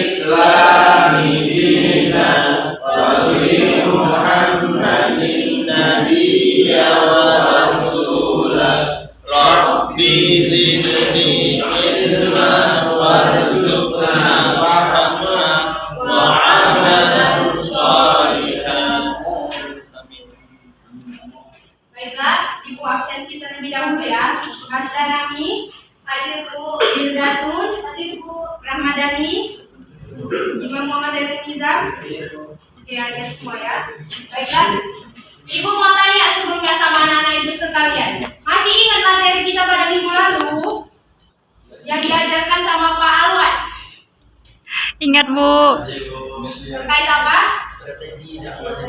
الإسلام دينا وبمحمد نبيا ورسولا ربي زدني علما وارزقنا فهما وعملا صالحا. Baiklah, Ibu absensi terlebih dahulu ya. Mas Danami, hadir Bu Mirdatun, hadir Bu Rahmadani, Imam Muhammad dari Nizam. Oke, hadir semua ya. Baiklah, Ibu mau tanya sebelumnya sama anak-anak Ibu sekalian. Masih ingat materi kita pada minggu lalu yang diajarkan sama Pak Alwan? Ingat Bu. Terkait apa? Strategi dakwah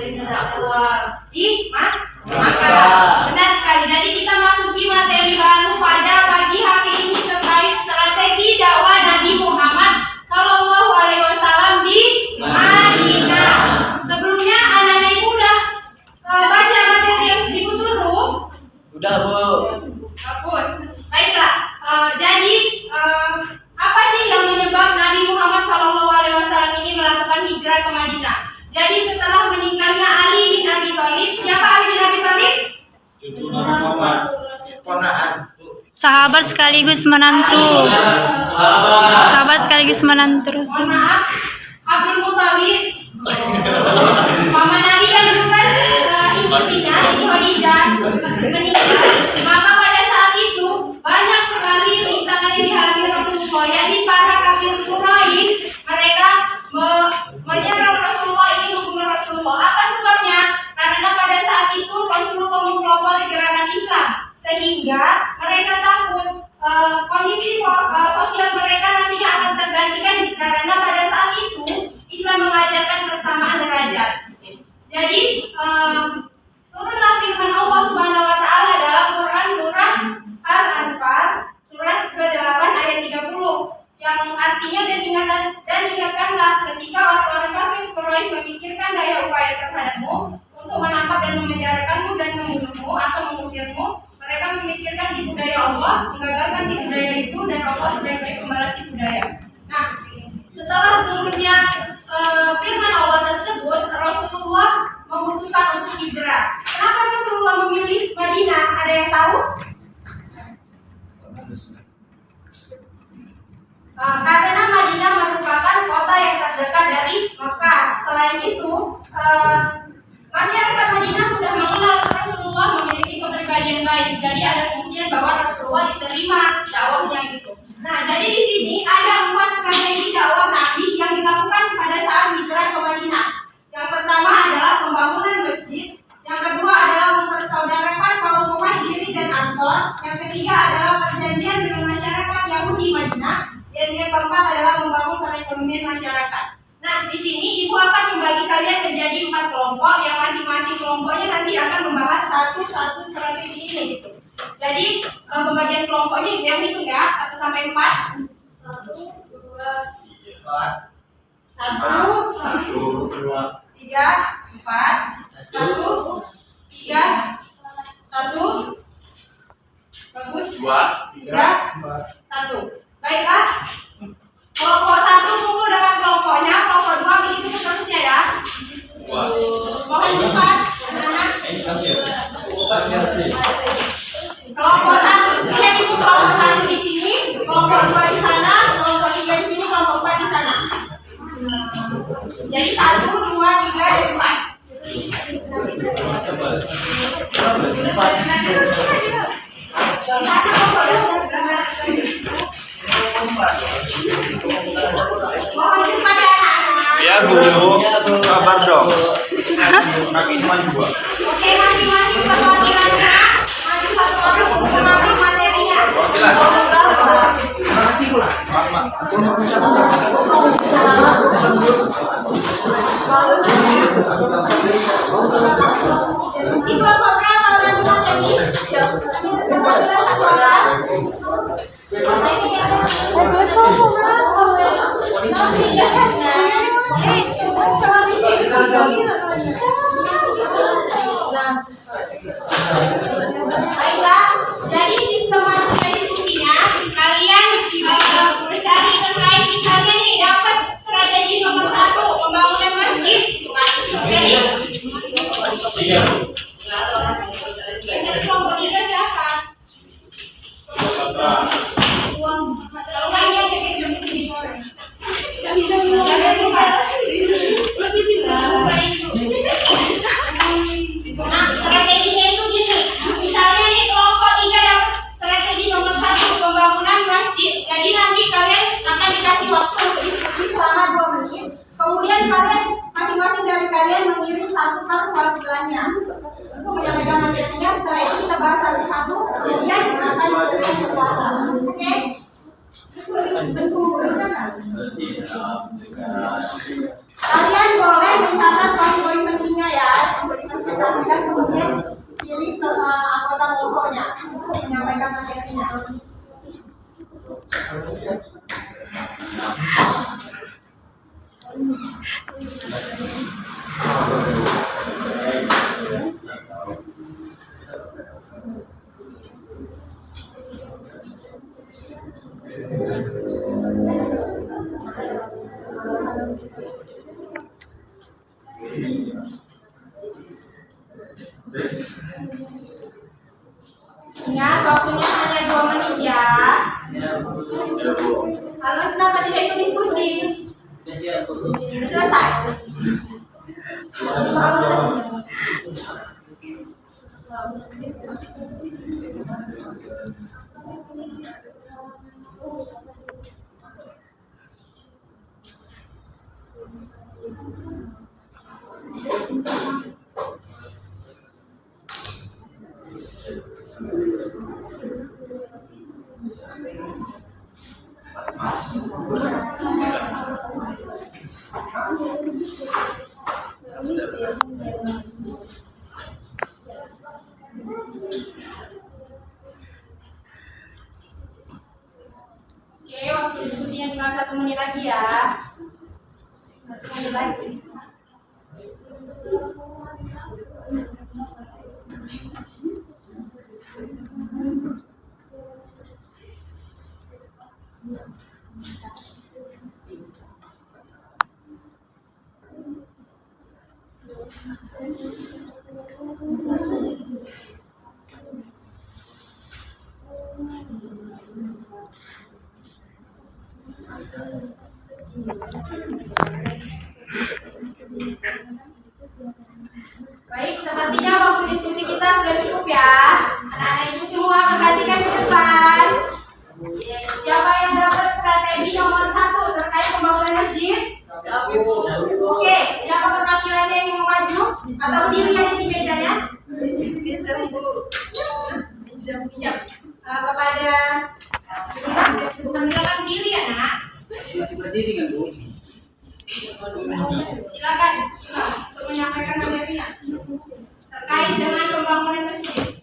di Makkah. Benar sekali. Jadi kita masuki materi baru pada pagi hari ini terkait strategi dakwah Nabi Muhammad Sallallahu Alaihi Wasallam di Madinah. Sebelumnya anak-anak Ibu udah baca materi yang Ibu suruh? Udah Bu. Bagus. Baiklah. Jadi apa sih yang menyebab Nabi Muhammad Sallallahu Alaihi Wasallam ini melakukan hijrah ke Madinah? Jadi setelah meninggalnya Ali bin Abi Thalib, siapa Ali bin Abi Thalib? Sahabat sekaligus menantu. Sahabat sekaligus menantu Mohon Rasul. maaf, Abdul Muthalib, paman Nabi dan juga istrinya Siti Khadijah meninggal. Maka pada saat itu banyak sekali rintangan yang dihadapi Rasulullah, yakni para kafir Quraisy. Mereka menyerang Rasulullah, ini hukum Rasulullah. Apa sebabnya? Karena pada saat itu Rasulullah mempelopori gerakan Islam, sehingga mereka takut kondisi sosial mereka nantinya akan tergantikan karena pada saat itu Islam mengajarkan kesamaan derajat. Jadi turunlah firman Allah Subhanahu wa taala dalam Quran surah Al-Anfal surah ke-8 ayat 30 yang artinya dan ingatkanlah ketika orang-orang kafir Quraisy memikirkan daya upaya terhadapmu untuk menangkap dan memenjarakanmu dan membunuhmu atau mengusirmu. Mereka memikirkan tipu daya Allah, menggagalkan tipu daya itu, dan Allah sebaik-baik pembalas tipu daya. Nah, setelah turunnya firman Allah tersebut, Rasulullah memutuskan untuk hijrah. Kenapa Rasulullah memilih Madinah? Ada yang tahu? Karena Madinah merupakan kota yang terdekat dari Makkah. Selain itu, masyarakat Madinah sudah mengenal Rasulullah memiliki kepribadian baik. Jadi ada kemungkinan bahwa Rasulullah diterima dakwahnya gitu. Nah, jadi di sini ada 4 strategi dakwah Nabi yang dilakukan pada saat hijrah ke Madinah. Yang pertama adalah pembangunan masjid. Yang kedua adalah mempersaudarakan kaum Muhajirin dan Ansor. Yang ketiga adalah perjanjian dengan masyarakat Yahudi Madinah. Dan yang keempat adalah membangun perekonomian masyarakat. Nah, di sini Ibu akan membagi kalian menjadi 4 kelompok yang masing-masing kelompoknya nanti akan membahas satu-satu strategi ini gitu. Jadi pembagian kelompoknya yang hitung ya, 1 sampai 4. 1, 2, 1, 3, 4, 1, 3, 1. Bagus. 2, 3, 1. Baiklah. Kelompok 1 kumpul dengan kelompoknya, kelompok 2 begitu seterusnya ya. Mohon cepat, anak-anak. Kelompok 1, lihat Ibu, kelompok 1 di sini, kelompok 2 di sana, kelompok 3 di sini, kelompok 4 di sana. Jadi 1, 2, 3, dan 4. Mohon cepat ya anak-anak. Ya Bu, kabar dong. Kaki cuma 2. Oke, masing-masing perwakilannya maju 1 orang untuk mengambil materinya. Di kelompok berapa orang materi? Kebetulan 1 orang. Baiklah, jadi sistematika diskusinya kalian mencari terkait misalnya nih dapat strategi Yang kelompok 3 siapa? Kalau nggak ini aja kita di sini. Nah, strateginya itu gini. Misalnya nih kelompok 3 dapat strategi nomor 1 pembangunan masjid. Jadi nanti kalian akan dikasih waktu untuk diskusi selama 2 menit. Kemudian kalian masing-masing dari kalian mengirim satu kartu wakilnya untuk menyampaikan materinya. Setelah itu kita bahas satu-satu. Kemudian akan diberikan kekuatan. Oke? Kalian boleh mencatat poin-poin pentingnya ya untuk dipresentasikan, kemudian pilih anggota kelompoknya untuk menyampaikan materinya. Ingat, waktunya hanya 2 menit ya. Lalu kenapa tidak ikut diskusi? Selesai. Oke, waktu diskusinya tinggal 1 menit lagi ya. 1 menit lagi. Baik, sepertinya waktu diskusi kita sudah cukup ya. Anak-anak itu semua perhatikan ke depan. Siapa yang dapat strategi nomor 1 terkait pembangunan masjid? Oke, siapa perwakilannya yang mau maju? Atau berdiri aja di mejanya? Pinjam. Kepada silakan berdiri ya nak. Masih berdiri kan Bu? Silakan untuk menyampaikan materinya terkait dengan pembangunan masjid.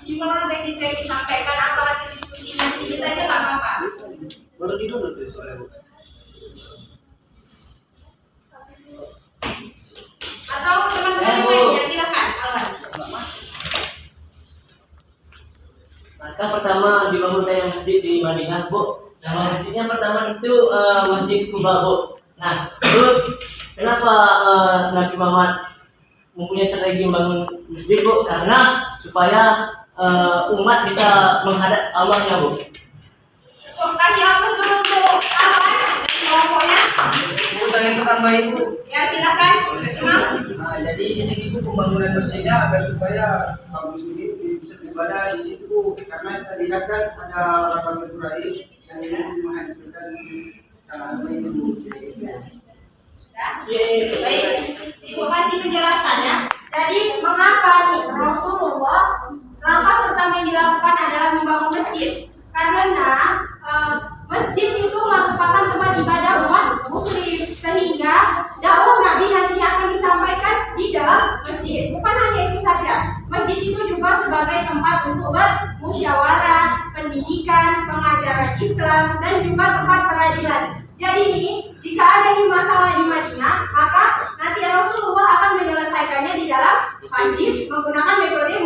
Ini malah ada kita yang disampaikan apa hasil diskusinya sedikit aja nggak apa-apa. Baru tidur tuh soalnya Bu. Atau teman-teman yang lain ya silakan. Alwan. Maka pertama dibangunnya masjid di Madinah, Bu. Nama masjidnya pertama itu Masjid Kuba, Bu. Nah, terus kenapa Nabi Muhammad mempunyai strategi membangun masjid, Bu? Karena supaya umat bisa menghadap Allahnya, Bu. Kasih hapus dulu untuk Alwan kelompoknya. Bu, saya yang pertama Ibu. Ya silakan. Nah, jadi di sini Bu pembangunan masjidnya agar supaya bagus ini bisa beribadah di situ Bu. Karena terlihat kan ada orang Quraisy yang ingin menghancurkan ini Bu. Baik, Ibu kasih penjelasannya. Jadi mengapa nih Rasulullah langkah pertama yang dilakukan adalah membangun masjid? Karena masjid itu merupakan tempat ibadah umat muslim, sehingga dakwah Nabi nantinya akan disampaikan di dalam masjid. Bukan hanya itu saja, masjid itu juga sebagai tempat untuk bermusyawarah, pendidikan, pengajaran Islam, dan juga tempat peradilan. Jadi nih, jika ada nih masalah di Madinah, maka nanti Rasulullah akan menyelesaikannya di dalam masjid menggunakan metode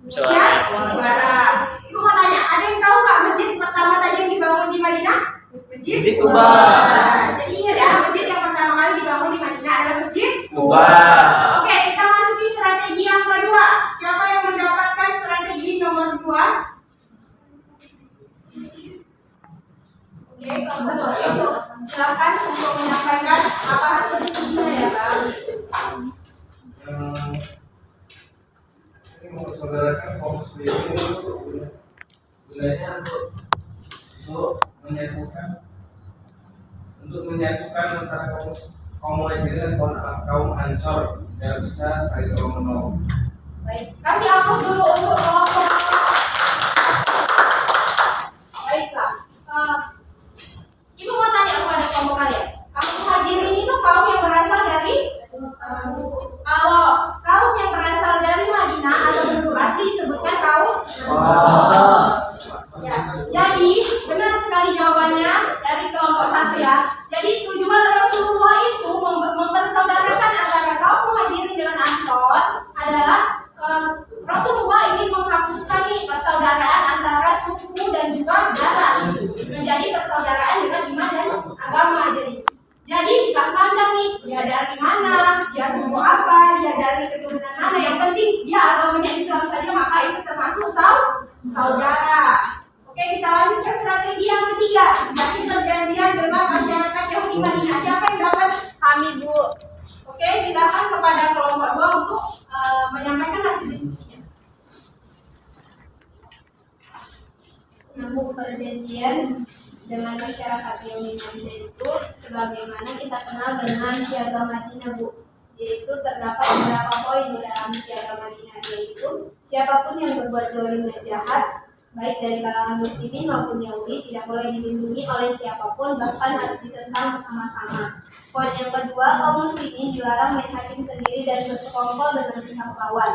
musyawarah. Ibu mau tanya, ada yang tahu nggak masjid pertama tadi yang dibangun di Madinah? Masjid Quba. Jadi ingat ya, masjid yang pertama kali dibangun di Madinah adalah Masjid Quba. Oke, kita masuki strategi yang kedua. Siapa yang mendapatkan strategi nomor 2? Oke, kalau satu, silakan untuk menyampaikan apa hasil diskusinya ya, Pak. Ini mau saudarakan fokus ini gunanya untuk menyatukan antara kaum muhajirin dan kaum ansor yang bisa saling tolong menolong. Baik, kasih aplaus dulu untuk kelompok. Baiklah, Ibu mau tanya kepada kelompok kalian. Kaum muhajirin itu kaum yang berasal dari kalau kaum yang berasal dari Madinah atau penduduk asli disebutkan kaum ya. Jadi benar sekali jawabannya dari kelompok 1 ya. Jadi tujuan Rasulullah itu mempersaudarakan antara kaum muhajirin dengan ansor adalah Rasulullah ingin menghapuskan nih persaudaraan antara suku dan juga darah menjadi persaudaraan dengan iman dan agama. Jadi nggak pandang nih dia dari mana, dia suku apa, dia dari keturunan mana. Yang penting dia agamanya Islam saja, maka itu termasuk saudara. Oke, kita lanjut ke strategi yang ketiga. Jadi perjanjian dengan masyarakat Yahudi Madinah. Siapa yang dapat? Kami, Bu. Oke, silakan kepada kelompok 2 untuk menyampaikan hasil diskusinya. Namun perjanjian dengan masyarakat Yahudi Madinah itu sebagaimana kita kenal dengan Piagam Madinah, Bu. Yaitu terdapat beberapa poin di dalam Piagam Madinah, yaitu siapapun yang berbuat zalim dan jahat baik dari kalangan muslimin maupun Yahudi tidak boleh dilindungi oleh siapapun, bahkan harus ditentang bersama-sama. Poin yang kedua, kaum muslimin dilarang main hakim sendiri dan bersekongkol dengan pihak lawan.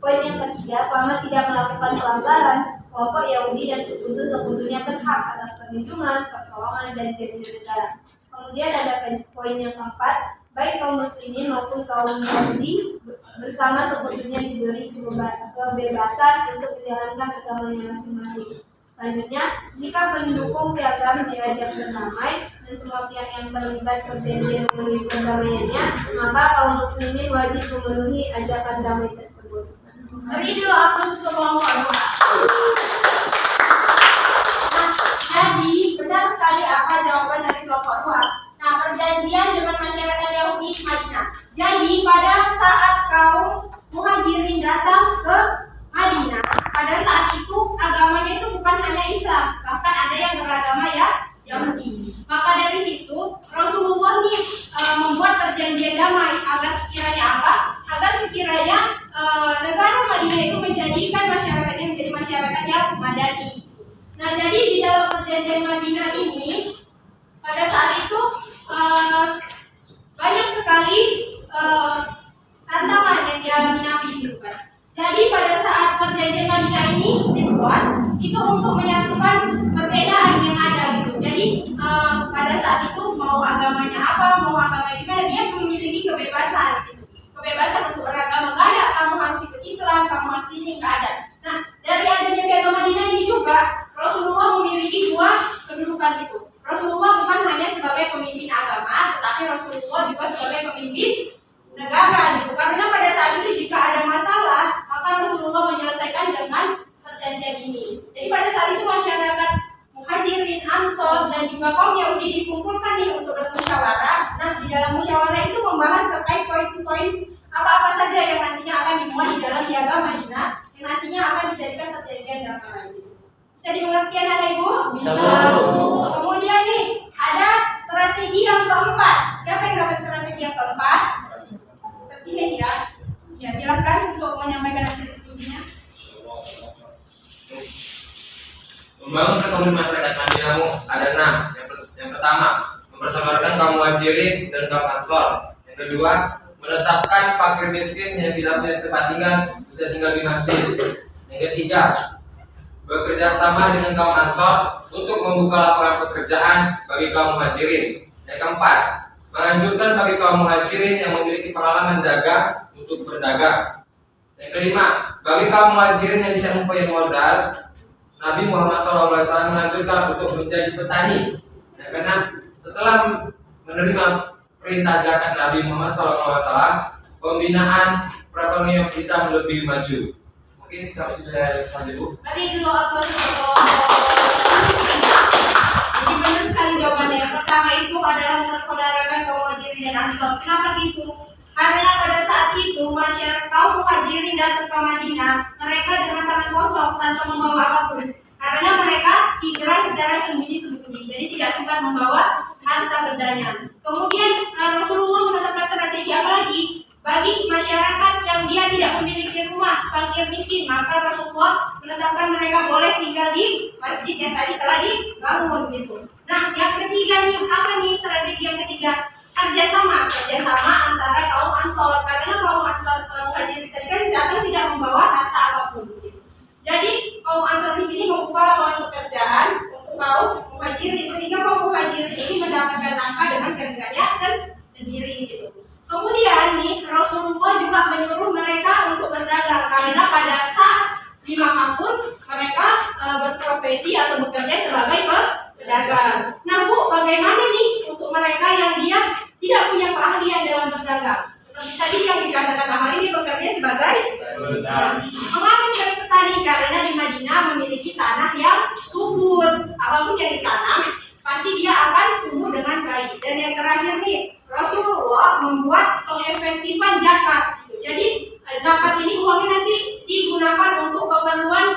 Poin yang ketiga, selama tidak melakukan pelanggaran, kelompok Yahudi dan sekutu-sekutunya berhak atas perlindungan, pertolongan, dan jaminan negara. Kemudian ada poin yang keempat, baik kaum muslimin maupun kaum Yahudi bersama sekutunya diberi kebebasan untuk menjalankan agamanya masing-masing. Selanjutnya, jika pendukung piagam diajak berdamai dan semua pihak yang terlibat perjanjian memenuhi perdamaiannya, maka kaum muslimin wajib memenuhi ajakan damai tersebut. Beri dulu aplaus untuk kelompok 2. Nah, jadi benar sekali apa jawaban dari kelompok 2. Nah, perjanjian dengan masyarakat Yahudi Madinah. Jadi pada saat kaum muhajirin datang ke Madinah, pada saat itu agamanya itu bukan hanya Islam, bahkan ada yang beragama ya Yahudi. Maka dari situ Rasulullah nih membuat perjanjian damai agar sekiranya apa? Agar sekiranya negara Madinah itu menjadikan masyarakatnya menjadi masyarakat yang madani. Nah, jadi di dalam perjanjian Madinah ini pada saat itu banyak sekali tantangan yang dialami Nabi gitu kan. Jadi pada saat perjanjian Madinah ini dibuat itu untuk menyatukan perbedaan yang ada gitu. Jadi pada saat itu mau agamanya apa, mau agama gimana, dia memiliki kebebasan gitu. Kebebasan untuk beragama, nggak ada kamu harus ikut Islam, kamu harus ini, nggak ada. Nah, dari adanya Piagam Madinah ini juga Rasulullah memiliki 2 kedudukan itu. Rasulullah bukan hanya sebagai pemimpin agama, tetapi Rasulullah juga sebagai pemimpin negara gitu. Karena pada saat itu jika ada masalah, maka Rasulullah menyelesaikan dengan perjanjian ini. Jadi pada saat itu masyarakat muhajirin, ansor, dan juga kaum Yahudi dikumpulkan nih untuk bermusyawarah. Nah, di dalam musyawarah itu membahas terkait poin-poin apa-apa saja yang nantinya akan dimuat di dalam Piagam Madinah, yang nantinya akan dijadikan perjanjian damai. Bisa dimengerti anak Ibu? Bisa. Kemudian nih ada strategi yang keempat. Siapa yang dapat strategi yang keempat? Ini ya. Ya, silakan untuk menyampaikan hasil diskusinya. Membangun ekonomi masyarakat Madinah ada 6. Yang pertama, mempersaudarakan kaum muhajirin dan kaum ansor. Yang kedua, menetapkan fakir miskin yang tidak punya tempat tinggal bisa tinggal di masjid. Yang ketiga, bekerja sama dengan kaum ansor untuk membuka lapangan pekerjaan bagi kaum muhajirin. Yang keempat, menganjurkan bagi kaum muhajirin yang memiliki pengalaman dagang untuk berdagang. Yang kelima, bagi kaum muhajirin yang tidak mempunyai modal, Nabi Muhammad SAW menganjurkan untuk menjadi petani. Yang keenam, setelah menerima perintah zakat Nabi Muhammad SAW, pembinaan perekonomian bisa lebih maju. Mungkin sampai sudah lanjut, Bu. Tadi dulu apa jadi benar sekali jawabannya. Yang pertama itu adalah mempersaudarakan kaum muhajirin dan ansor. Kenapa gitu? Karena pada saat itu masyarakat kaum muhajirin datang ke Madinah, mereka dengan tangan kosong tanpa membawa apapun. Karena mereka hijrah secara sembunyi-sembunyi, jadi tidak sempat membawa harta bendanya. Kemudian Rasulullah menetapkan strategi apa lagi? Bagi masyarakat yang dia tidak memiliki rumah, fakir miskin, maka Rasulullah menetapkan mereka boleh tinggal di masjid yang tadi telah dibangun gitu. Nah, yang ketiga nih, apa nih strategi yang ketiga? Kerjasama antara kaum ansor. Karena kaum ansor muhajirin tadi kan datang tidak membawa harta apapun. Gitu. Jadi kaum ansor di sini membuka lapangan pekerjaan untuk kaum muhajirin sehingga kaum muhajirin ini mendapatkan nafkah dengan kerjanya sendiri gitu. Kemudian nih Rasulullah juga menyuruh mereka untuk berdagang karena pada saat di Makkah pun mereka berprofesi atau bekerja sebagai pedagang. Nah Bu, bagaimana nih untuk mereka yang dia tidak punya keahlian dalam berdagang? Seperti tadi yang dikatakan Amal ini bekerja sebagai petani. Mengapa sebagai petani? Karena di Madinah memiliki tanah yang subur. Apapun yang ditanam pasti dia akan tumbuh dengan baik. Dan yang terakhir nih, Rasulullah membuat pengefektifan zakat. Jadi zakat ini uangnya nanti digunakan untuk keperluan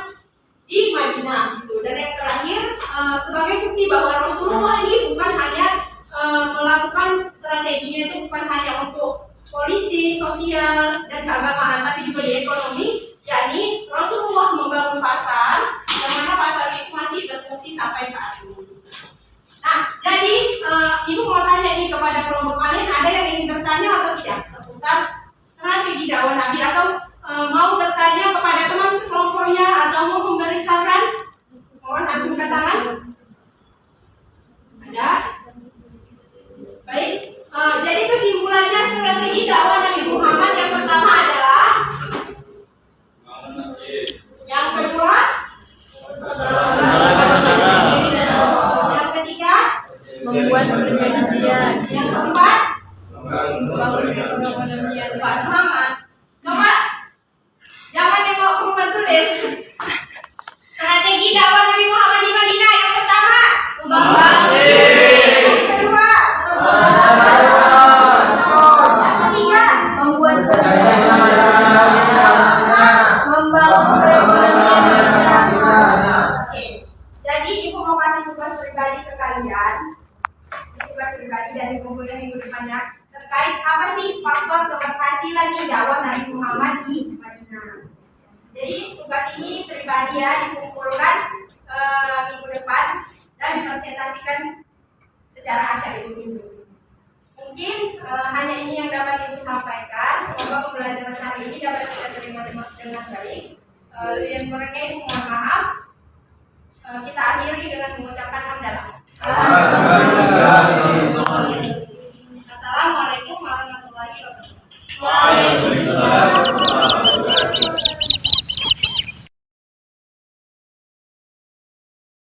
di Madinah. Gitu. Dan yang terakhir sebagai bukti bahwa Rasulullah ini bukan hanya melakukan strateginya itu bukan hanya untuk politik, sosial, dan keagamaan, tapi juga di ekonomi. Yakni Rasulullah membangun pasar, yang mana pasar itu masih berfungsi sampai saat ini. Nah, jadi Ibu mau tanya nih kepada kelompok kalian, ada yang ingin bertanya atau tidak seputar strategi dakwah Nabi, atau mau bertanya kepada teman sekelompoknya, atau mau memberi saran? Mohon acungkan tangan. Ada? Baik. Jadi kesimpulannya strategi dakwah Nabi Muhammad yang pertama adalah, yang kedua, yang ketiga, Membuat perjanjian. yang keempat, membangun perekonomian. Pak semangat. Coba jangan nengok ke rumah tulis. Strategi dakwah Nabi Muhammad di Madinah yang pertama, yang kedua, yang ketiga, Membuat perjanjian. Membangun perekonomian masyarakat. Oke. Jadi Ibu mau kasih tugas pribadi ke kalian. Tugas pribadi dari kumpulnya minggu depannya terkait apa sih faktor keberhasilan di dakwah Nabi Muhammad di Madinah. Jadi tugas ini pribadi ya, dikumpulkan minggu depan dan dipresentasikan secara acak Ibu. Mungkin hanya ini yang dapat Ibu sampaikan. Semoga pembelajaran hari ini dapat kita terima dengan baik. Dan mereka Ibu